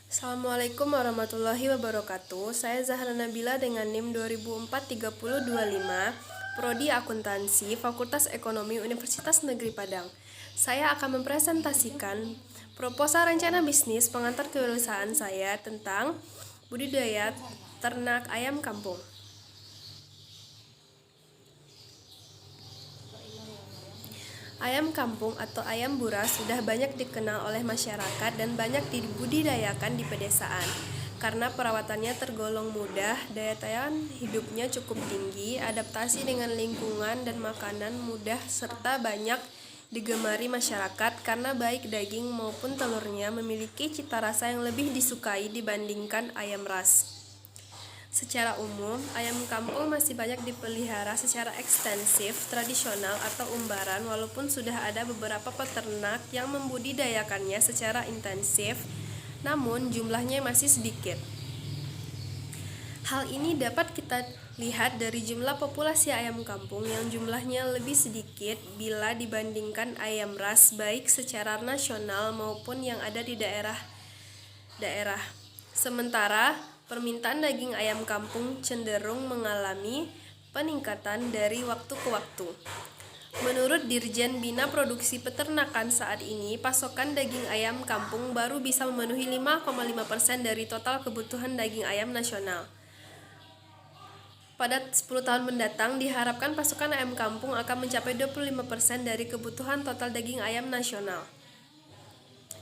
Assalamualaikum warahmatullahi wabarakatuh. Saya Zahra Nabila dengan NIM 20043025, Prodi Akuntansi, Fakultas Ekonomi Universitas Negeri Padang. Saya akan mempresentasikan proposal rencana bisnis pengantar kewirausahaan saya tentang budidaya ternak ayam kampung. Ayam kampung atau ayam buras sudah banyak dikenal oleh masyarakat dan banyak dibudidayakan di pedesaan. Karena perawatannya tergolong mudah, daya tahan hidupnya cukup tinggi, adaptasi dengan lingkungan dan makanan mudah, serta banyak digemari masyarakat karena baik daging maupun telurnya memiliki cita rasa yang lebih disukai dibandingkan ayam ras. Secara umum, ayam kampung masih banyak dipelihara secara ekstensif, tradisional atau umbaran, walaupun sudah ada beberapa peternak yang membudidayakannya secara intensif, namun jumlahnya masih sedikit. Hal ini dapat kita lihat dari jumlah populasi ayam kampung yang jumlahnya lebih sedikit bila dibandingkan ayam ras baik secara nasional maupun yang ada di daerah. Sementara permintaan daging ayam kampung cenderung mengalami peningkatan dari waktu ke waktu. Menurut Dirjen Bina Produksi Peternakan saat ini, pasokan daging ayam kampung baru bisa memenuhi 5,5% dari total kebutuhan daging ayam nasional. Pada 10 tahun mendatang, diharapkan pasokan ayam kampung akan mencapai 25% dari kebutuhan total daging ayam nasional.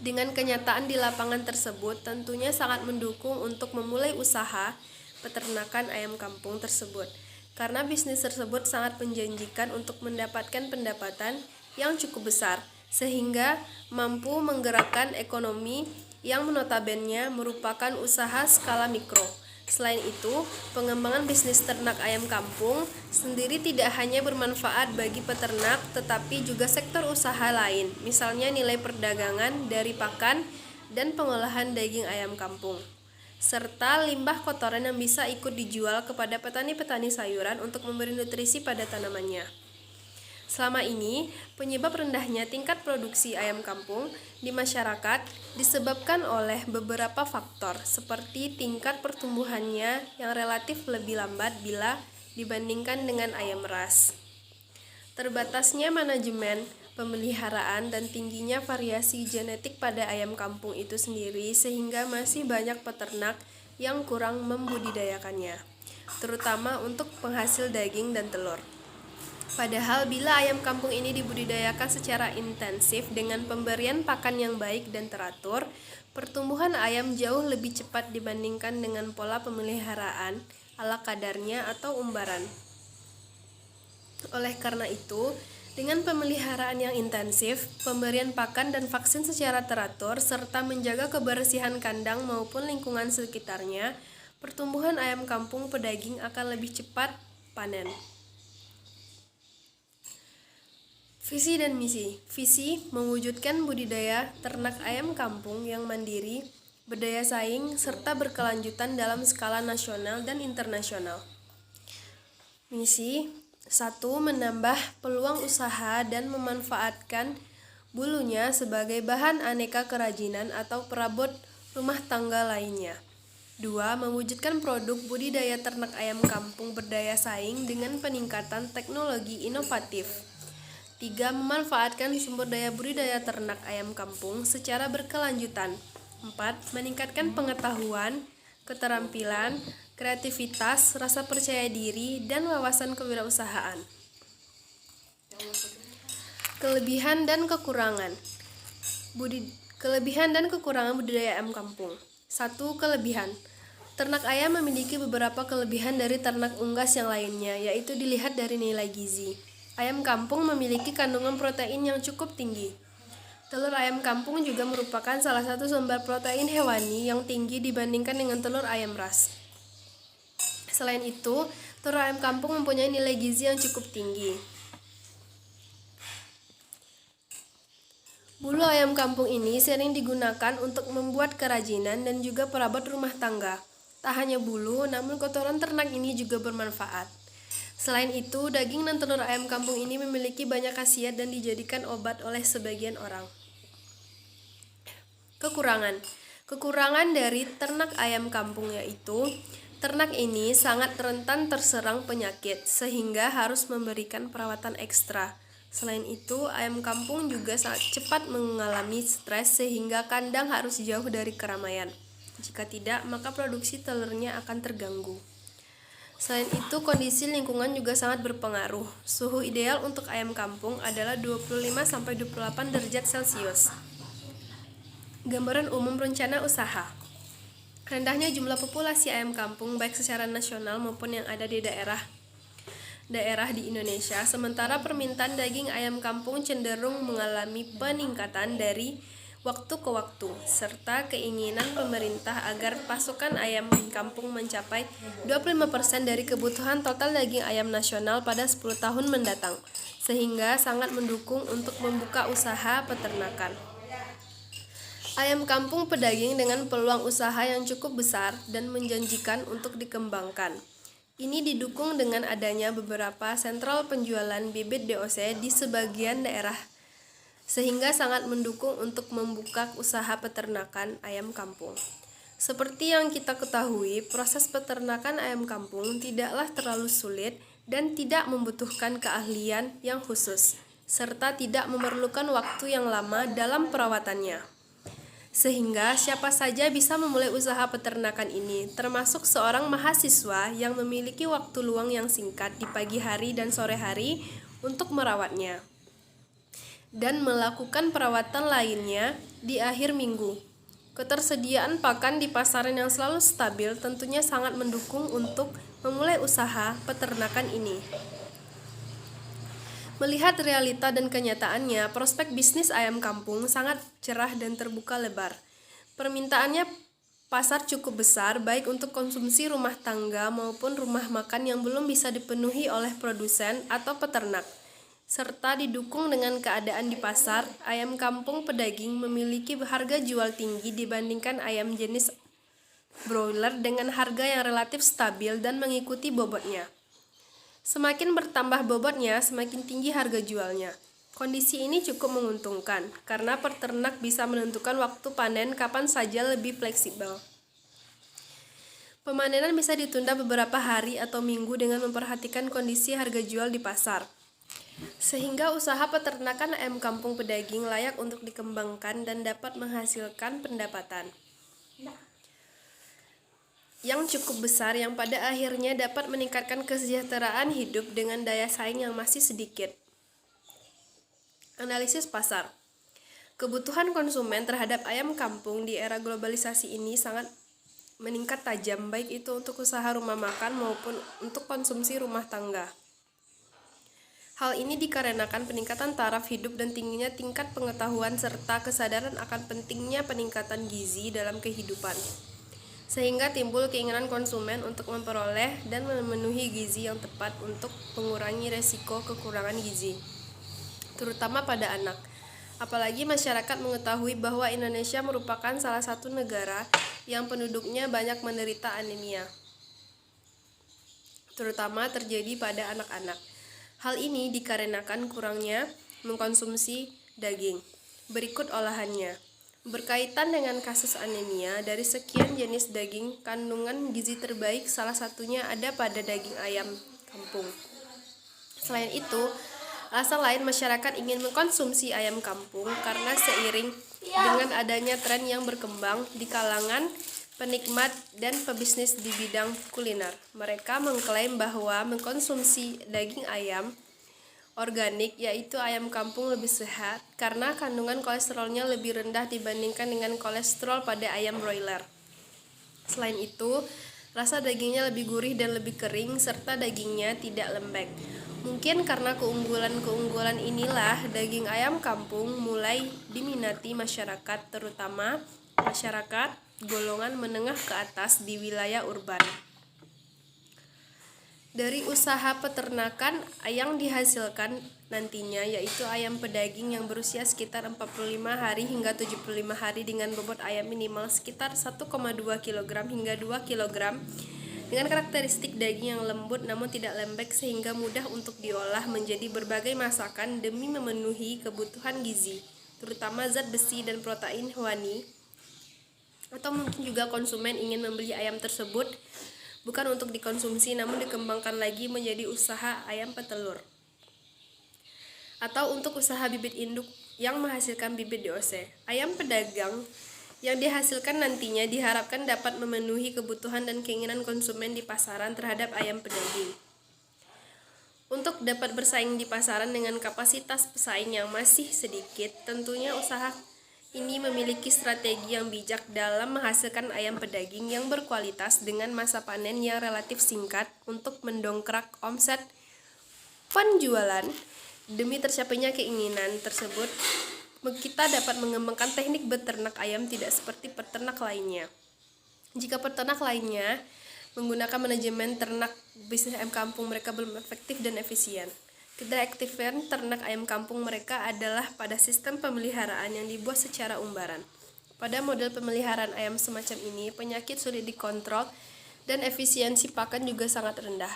Dengan kenyataan di lapangan tersebut, tentunya sangat mendukung untuk memulai usaha peternakan ayam kampung tersebut, karena bisnis tersebut sangat menjanjikan untuk mendapatkan pendapatan yang cukup besar, sehingga mampu menggerakkan ekonomi yang notabene merupakan usaha skala mikro. Selain itu, pengembangan bisnis ternak ayam kampung sendiri tidak hanya bermanfaat bagi peternak, tetapi juga sektor usaha lain, misalnya nilai perdagangan dari pakan dan pengolahan daging ayam kampung, serta limbah kotoran yang bisa ikut dijual kepada petani-petani sayuran untuk memberi nutrisi pada tanamannya. Selama ini, penyebab rendahnya tingkat produksi ayam kampung di masyarakat disebabkan oleh beberapa faktor, seperti tingkat pertumbuhannya yang relatif lebih lambat bila dibandingkan dengan ayam ras, terbatasnya manajemen pemeliharaan, dan tingginya variasi genetik pada ayam kampung itu sendiri, sehingga masih banyak peternak yang kurang membudidayakannya, terutama untuk penghasil daging dan telur. Padahal bila ayam kampung ini dibudidayakan secara intensif dengan pemberian pakan yang baik dan teratur, pertumbuhan ayam jauh lebih cepat dibandingkan dengan pola pemeliharaan ala kadarnya atau umbaran. Oleh karena itu, dengan pemeliharaan yang intensif, pemberian pakan dan vaksin secara teratur, serta menjaga kebersihan kandang maupun lingkungan sekitarnya, pertumbuhan ayam kampung pedaging akan lebih cepat panen. Visi dan misi. Visi mewujudkan budidaya ternak ayam kampung yang mandiri, berdaya saing, serta berkelanjutan dalam skala nasional dan internasional. Misi 1. Menambah peluang usaha dan memanfaatkan bulunya sebagai bahan aneka kerajinan atau perabot rumah tangga lainnya. 2. Mewujudkan produk budidaya ternak ayam kampung berdaya saing dengan peningkatan teknologi inovatif. 3. Memanfaatkan sumber daya budidaya ternak ayam kampung secara berkelanjutan. 4. Meningkatkan pengetahuan, keterampilan, kreativitas, rasa percaya diri, dan wawasan kewirausahaan. Kelebihan dan kekurangan budidaya ayam kampung. 1. Kelebihan. Ternak ayam memiliki beberapa kelebihan dari ternak unggas yang lainnya, yaitu dilihat dari nilai gizi. Ayam kampung memiliki kandungan protein yang cukup tinggi. Telur ayam kampung juga merupakan salah satu sumber protein hewani yang tinggi dibandingkan dengan telur ayam ras. Selain itu, telur ayam kampung mempunyai nilai gizi yang cukup tinggi. Bulu ayam kampung ini sering digunakan untuk membuat kerajinan dan juga perabot rumah tangga. Tak hanya bulu, namun kotoran ternak ini juga bermanfaat. Selain itu, daging dan telur ayam kampung ini memiliki banyak khasiat dan dijadikan obat oleh sebagian orang. Kekurangan Kekurangan dari ternak ayam kampung yaitu ternak ini sangat rentan terserang penyakit sehingga harus memberikan perawatan ekstra. Selain itu, ayam kampung juga sangat cepat mengalami stres sehingga kandang harus jauh dari keramaian. Jika tidak, maka produksi telurnya akan terganggu. Selain itu, kondisi lingkungan juga sangat berpengaruh. Suhu ideal untuk ayam kampung adalah 25-28 derajat Celcius. Gambaran umum rencana usaha. Rendahnya jumlah populasi ayam kampung baik secara nasional maupun yang ada di daerah di Indonesia, sementara permintaan daging ayam kampung cenderung mengalami peningkatan dari waktu ke waktu, serta keinginan pemerintah agar pasokan ayam kampung mencapai 25% dari kebutuhan total daging ayam nasional pada 10 tahun mendatang, sehingga sangat mendukung untuk membuka usaha peternakan. Ayam kampung pedaging dengan peluang usaha yang cukup besar dan menjanjikan untuk dikembangkan. Ini didukung dengan adanya beberapa sentral penjualan bibit DOC di sebagian daerah, sehingga sangat mendukung untuk membuka usaha peternakan ayam kampung. Seperti yang kita ketahui, proses peternakan ayam kampung tidaklah terlalu sulit dan tidak membutuhkan keahlian yang khusus, serta tidak memerlukan waktu yang lama dalam perawatannya. Sehingga siapa saja bisa memulai usaha peternakan ini, termasuk seorang mahasiswa yang memiliki waktu luang yang singkat di pagi hari dan sore hari untuk merawatnya, dan melakukan perawatan lainnya di akhir minggu. Ketersediaan pakan di pasaran yang selalu stabil tentunya sangat mendukung untuk memulai usaha peternakan ini. Melihat realita dan kenyataannya, prospek bisnis ayam kampung sangat cerah dan terbuka lebar. Permintaannya pasar cukup besar baik untuk konsumsi rumah tangga maupun rumah makan yang belum bisa dipenuhi oleh produsen atau peternak. Serta didukung dengan keadaan di pasar, ayam kampung pedaging memiliki harga jual tinggi dibandingkan ayam jenis broiler dengan harga yang relatif stabil dan mengikuti bobotnya. Semakin bertambah bobotnya, semakin tinggi harga jualnya. Kondisi ini cukup menguntungkan, karena peternak bisa menentukan waktu panen kapan saja lebih fleksibel. Pemanenan bisa ditunda beberapa hari atau minggu dengan memperhatikan kondisi harga jual di pasar. Sehingga usaha peternakan ayam kampung pedaging layak untuk dikembangkan dan dapat menghasilkan pendapatan yang cukup besar yang pada akhirnya dapat meningkatkan kesejahteraan hidup dengan daya saing yang masih sedikit. Analisis pasar. Kebutuhan konsumen terhadap ayam kampung di era globalisasi ini sangat meningkat tajam, baik itu untuk usaha rumah makan maupun untuk konsumsi rumah tangga. Hal ini dikarenakan peningkatan taraf hidup dan tingginya tingkat pengetahuan serta kesadaran akan pentingnya peningkatan gizi dalam kehidupan. Sehingga timbul keinginan konsumen untuk memperoleh dan memenuhi gizi yang tepat untuk mengurangi resiko kekurangan gizi, terutama pada anak. Apalagi masyarakat mengetahui bahwa Indonesia merupakan salah satu negara yang penduduknya banyak menderita anemia, terutama terjadi pada anak-anak. Hal ini dikarenakan kurangnya mengkonsumsi daging. Berikut olahannya. Berkaitan dengan kasus anemia, dari sekian jenis daging, kandungan gizi terbaik salah satunya ada pada daging ayam kampung. Selain itu, alasan lain masyarakat ingin mengkonsumsi ayam kampung karena seiring dengan adanya tren yang berkembang di kalangan penikmat dan pebisnis di bidang kuliner. Mereka mengklaim bahwa mengkonsumsi daging ayam organik, yaitu ayam kampung, lebih sehat karena kandungan kolesterolnya lebih rendah dibandingkan dengan kolesterol pada ayam broiler. Selain itu, rasa dagingnya lebih gurih dan lebih kering serta dagingnya tidak lembek. Mungkin karena keunggulan-keunggulan inilah daging ayam kampung mulai diminati masyarakat, terutama masyarakat golongan menengah ke atas di wilayah urban. Dari usaha peternakan yang dihasilkan nantinya, yaitu ayam pedaging yang berusia sekitar 45 hari hingga 75 hari dengan bobot ayam minimal sekitar 1,2 kg hingga 2 kg dengan karakteristik daging yang lembut namun tidak lembek sehingga mudah untuk diolah menjadi berbagai masakan demi memenuhi kebutuhan gizi, terutama zat besi dan protein hewani. Atau mungkin juga konsumen ingin membeli ayam tersebut bukan untuk dikonsumsi namun dikembangkan lagi menjadi usaha ayam petelur. Atau untuk usaha bibit induk yang menghasilkan bibit DOC. Ayam pedagang yang dihasilkan nantinya diharapkan dapat memenuhi kebutuhan dan keinginan konsumen di pasaran terhadap ayam pedaging. Untuk dapat bersaing di pasaran dengan kapasitas pesaing yang masih sedikit, tentunya usaha ini memiliki strategi yang bijak dalam menghasilkan ayam pedaging yang berkualitas dengan masa panen yang relatif singkat untuk mendongkrak omset penjualan. Demi tercapainya keinginan tersebut, kita dapat mengembangkan teknik beternak ayam tidak seperti peternak lainnya. Jika peternak lainnya menggunakan manajemen ternak, bisnis ayam kampung mereka belum efektif dan efisien. Keefektifan ternak ayam kampung mereka adalah pada sistem pemeliharaan yang dibuat secara umbaran. Pada model pemeliharaan ayam semacam ini, penyakit sulit dikontrol dan efisiensi pakan juga sangat rendah.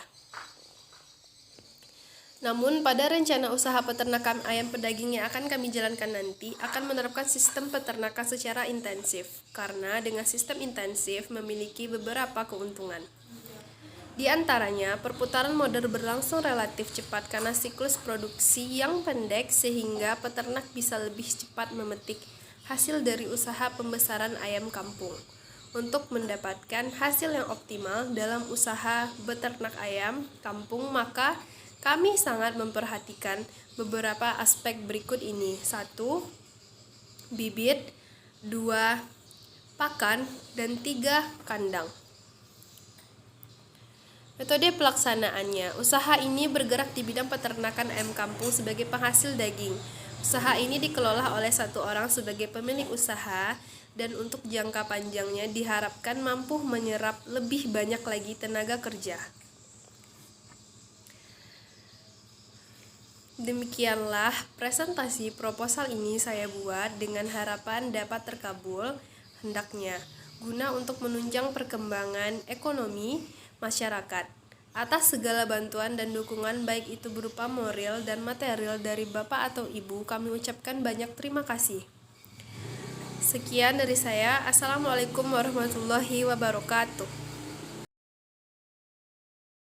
Namun, pada rencana usaha peternakan ayam pedaging yang akan kami jalankan nanti, akan menerapkan sistem peternakan secara intensif, karena dengan sistem intensif memiliki beberapa keuntungan. Di antaranya, perputaran modal berlangsung relatif cepat karena siklus produksi yang pendek sehingga peternak bisa lebih cepat memetik hasil dari usaha pembesaran ayam kampung. Untuk mendapatkan hasil yang optimal dalam usaha beternak ayam kampung, maka kami sangat memperhatikan beberapa aspek berikut ini. 1. Bibit, 2. Pakan, dan 3. Kandang. Metode pelaksanaannya, usaha ini bergerak di bidang peternakan ayam kampung sebagai penghasil daging. Usaha ini dikelola oleh satu orang sebagai pemilik usaha dan untuk jangka panjangnya diharapkan mampu menyerap lebih banyak lagi tenaga kerja. Demikianlah presentasi proposal ini saya buat dengan harapan dapat terkabul hendaknya guna untuk menunjang perkembangan ekonomi masyarakat. Atas segala bantuan dan dukungan baik itu berupa moral dan material dari Bapak atau Ibu, kami ucapkan banyak terima kasih. Sekian dari saya. Assalamualaikum warahmatullahi wabarakatuh.